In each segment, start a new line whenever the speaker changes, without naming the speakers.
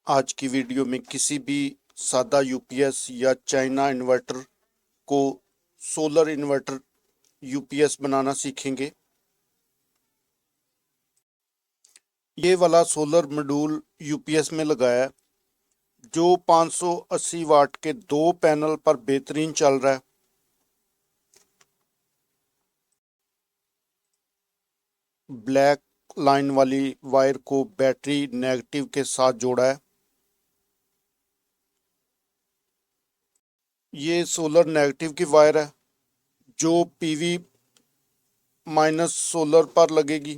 आज की वीडियो में किसी भी सादा यूपीएस या चाइना इन्वर्टर को सोलर इन्वर्टर यूपीएस बनाना सीखेंगे। ये वाला सोलर मॉड्यूल यूपीएस में लगाया है जो 580 वाट के 2 पैनल पर बेहतरीन चल रहा है। ब्लैक लाइन वाली वायर को बैटरी नेगेटिव के साथ जोड़ा है। ये सोलर नेगेटिव की वायर है जो पीवी माइनस सोलर पर लगेगी।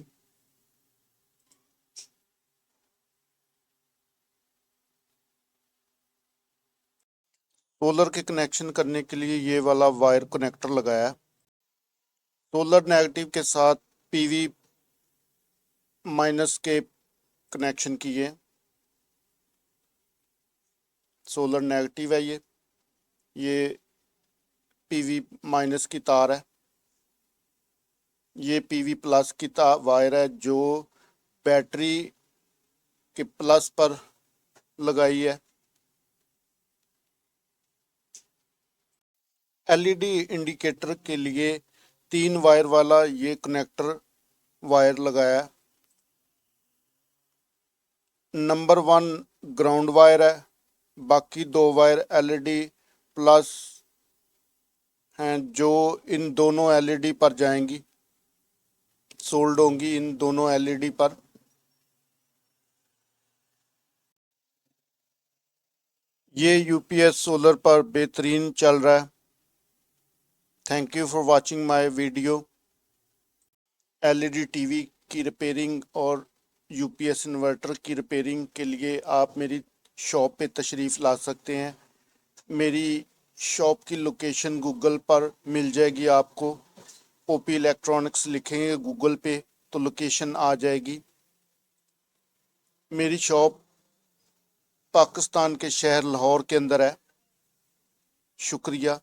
सोलर के कनेक्शन करने के लिए ये वाला वायर कनेक्टर लगाया है। सोलर नेगेटिव के साथ पीवी माइनस के कनेक्शन किए। सोलर नेगेटिव है, ये पीवी माइनस की तार है। ये पीवी प्लस की वायर है जो बैटरी के प्लस पर लगाई है। एलईडी इंडिकेटर के लिए 3 वायर वाला ये कनेक्टर वायर लगाया है। नंबर 1 ग्राउंड वायर है, बाकी 2 वायर एलईडी प्लस हैं जो इन दोनों एलईडी पर जाएंगी, सोल्ड होंगी इन दोनों एलईडी पर। ये यूपीएस सोलर पर बेहतरीन चल रहा है। Thank you for watching my video. LED TV की रिपेयरिंग और यूपीएस इन्वर्टर की रिपेयरिंग के लिए आप मेरी शॉप पे तशरीफ़ ला सकते हैं। मेरी शॉप की लोकेशन गूगल पर मिल जाएगी आपको। ओपी इलेक्ट्रॉनिक्स लिखेंगे गूगल पे तो लोकेशन आ जाएगी। मेरी शॉप पाकिस्तान के शहर लाहौर के अंदर है। शुक्रिया।